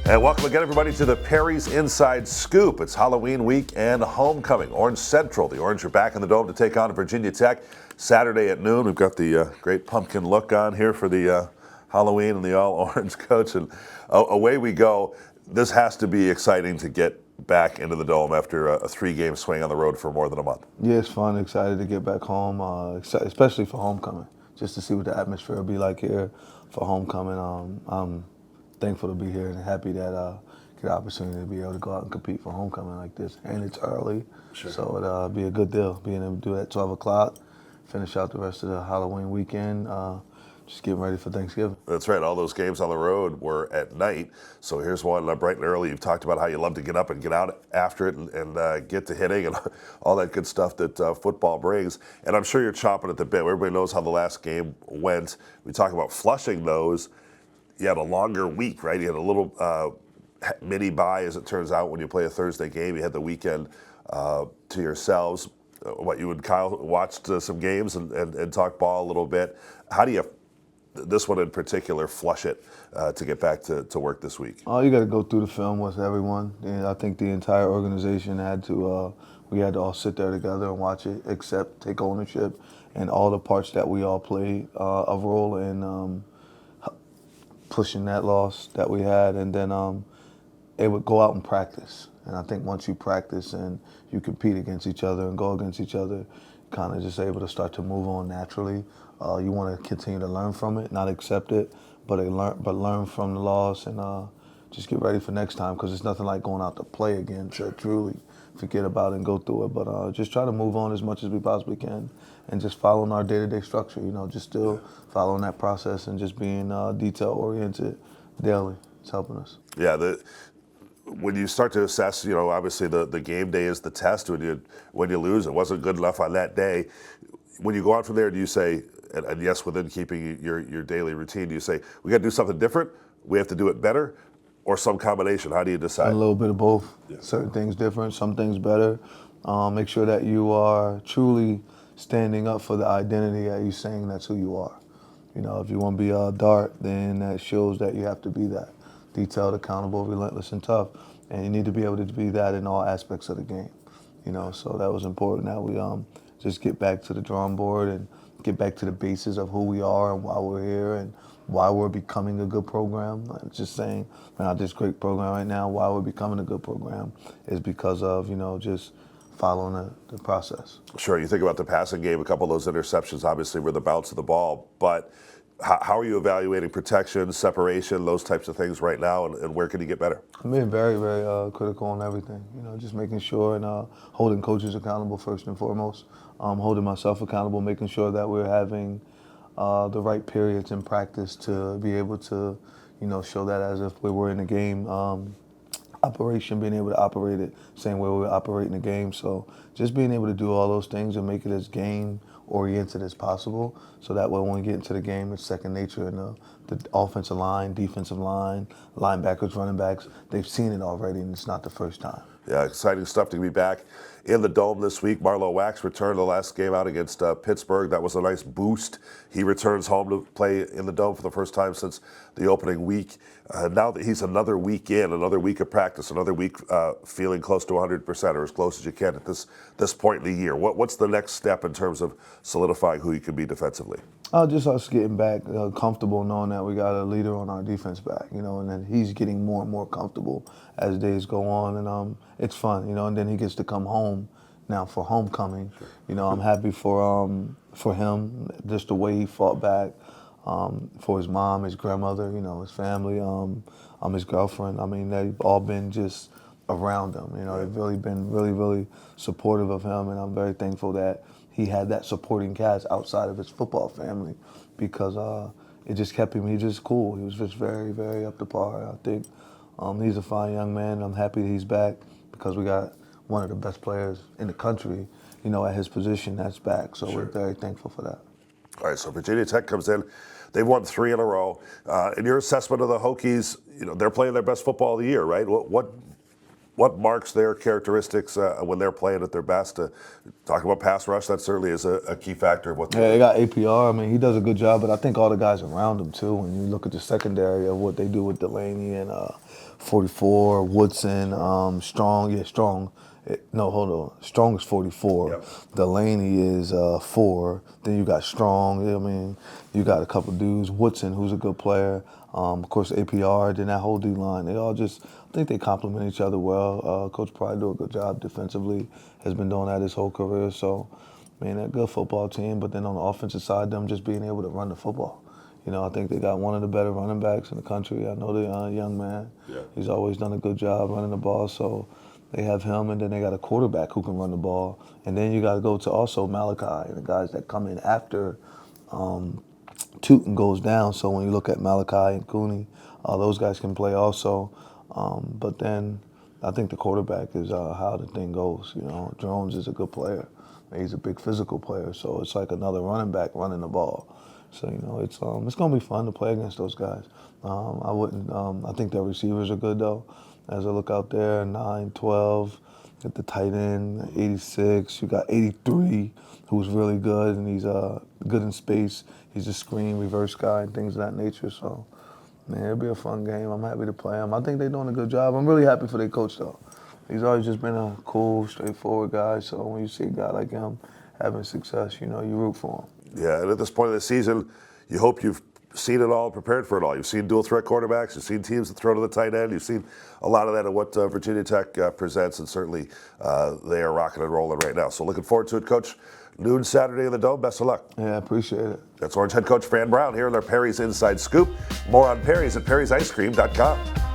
And welcome again, everybody, to the Perry's Inside Scoop. It's Halloween week and homecoming. Orange Central. The Orange are back in the Dome to take on Virginia Tech Saturday at noon. We've got the great pumpkin look on here for the Halloween and the all-orange coach. And away we go. This has to be exciting to get back into the Dome after a three-game swing on the road for more than a month. Yeah, it's fun. Excited to get back home, especially for homecoming, just to see what the atmosphere will be like here for homecoming. I'm thankful to be here and happy that get the opportunity to be able to go out and compete for homecoming like this. And it's early, so it'll be a good deal being able to do it at 12 o'clock, finish out the rest of the Halloween weekend, just getting ready for Thanksgiving. That's right. All those games on the road were at night. So here's one bright and early. You've talked about how you love to get up and get out after it and get to hitting and all that good stuff that football brings. And I'm sure you're chomping at the bit. Everybody knows how the last game went. We talk about flushing those. You had a longer week, right? You had a little mini bye, as it turns out, when you play a Thursday game. You had the weekend to yourselves. You and Kyle watched some games and talked ball a little bit. How do you, this one in particular, flush it to get back to work this week? Oh, you got to go through the film with everyone. And I think the entire organization had to, we had to all sit there together and watch it, accept, take ownership, and all the parts that we all played a role in pushing that loss that we had. And then it would go out and practice. And I think once you practice and you compete against each other and go against each other, kind of just able to start to move on naturally. You want to continue to learn from it, not accept it, but learn from the loss and just get ready for next time, because it's nothing like going out to play again to truly forget about it and go through it. But just try to move on as much as we possibly can and just following our day-to-day structure, just still following that process and just being detail-oriented daily. It's helping us. Yeah, when you start to assess, obviously the game day is the test. When you lose, it wasn't good enough on that day. When you go out from there, do you say, and yes, within keeping your daily routine, do you say, we got to do something different, we have to do it better, or some combination? How do you decide? A little bit of both. Yeah. Certain things different, some things better. Make sure that you are truly standing up for the identity that you're saying that's who you are. If you want to be a dart, then that shows that you have to be that. Detailed, accountable, relentless, and tough. And you need to be able to be that in all aspects of the game. So that was important that we just get back to the drawing board and get back to the basis of who we are and why we're here and why we're becoming a good program. Not just saying we're not this great program right now. Why we're becoming a good program is because of, just following the process. Sure. You think about the passing game, a couple of those interceptions obviously were the bounce of the ball, but how are you evaluating protection, separation, those types of things right now, and where can you get better? I'm being very, very critical on everything. Just making sure and holding coaches accountable first and foremost. Holding myself accountable, making sure that we're having the right periods in practice to be able to, show that as if we were in a game. Operation, being able to operate it same way we're operating the game. So just being able to do all those things and make it as game-oriented as possible, so that way when we get into the game, it's second nature. And the offensive line, defensive line, linebackers, running backs, they've seen it already, and it's not the first time. Yeah, exciting stuff to be back in the Dome this week. Marlo Wax returned the last game out against Pittsburgh. That was a nice boost. He returns home to play in the Dome for the first time since the opening week. Now that he's another week in, another week of practice, another week feeling close to 100% or as close as you can at this point in the year. What's the next step in terms of solidifying who you can be defensively? Just us getting back comfortable, knowing that we got a leader on our defense back, and then he's getting more and more comfortable as days go on, and it's fun, and then he gets to come home now for homecoming. I'm happy for him, just the way he fought back, for his mom, his grandmother, his family, his girlfriend. I mean, they've all been just around him. They've really been really, really supportive of him, and I'm very thankful that he had that supporting cast outside of his football family, because it just kept him, he was just cool. He was just very, very up to par. I think he's a fine young man. I'm happy that he's back, because we got one of the best players in the country, at his position that's back. So We're very thankful for that. All right, so Virginia Tech comes in. They've won 3 in a row. In your assessment of the Hokies, they're playing their best football of the year, right? What marks their characteristics when they're playing at their best? Talking about pass rush, that certainly is a key factor of what they got APR. I mean, he does a good job, but I think all the guys around him too. When you look at the secondary of what they do with Delaney and 44. Woodson, Strong. No, hold on. Strong is 44. Yep. Delaney is 4. Then you got Strong. I mean, you got a couple dudes. Woodson, who's a good player. Of course, APR. Then that whole D line. They all just, I think they complement each other well. Coach Pride do a good job defensively. Has been doing that his whole career. So, man, they're a good football team. But then on the offensive side, them just being able to run the football. You know, I think they got one of the better running backs in the country. I know the young man. Yeah. He's always done a good job running the ball. So they have him, and then they got a quarterback who can run the ball. And then you got to go to also Malachi and the guys that come in after Tootin goes down. So when you look at Malachi and Cooney, those guys can play also. But then I think the quarterback is how the thing goes. You know, Jones is a good player. He's a big physical player, so it's like another running back running the ball. So, you know, it's going to be fun to play against those guys. I think their receivers are good, though. As I look out there, 9, 12, at the tight end, 86. You got 83, who's really good, and he's good in space. He's a screen reverse guy and things of that nature. So, man, it'll be a fun game. I'm happy to play him. I think they're doing a good job. I'm really happy for their coach, though. He's always just been a cool, straightforward guy. So when you see a guy like him having success, you know, you root for him. Yeah, and at this point of the season, you hope you've seen it all, prepared for it all. You've seen dual threat quarterbacks, you've seen teams that throw to the tight end, you've seen a lot of that in what Virginia Tech presents, and certainly they are rocking and rolling right now. So looking forward to it, Coach. Noon Saturday in the Dome. Best of luck. Yeah, I appreciate it. That's Orange head coach Fran Brown here with our Perry's Inside Scoop. More on Perry's at perrysicecream.com.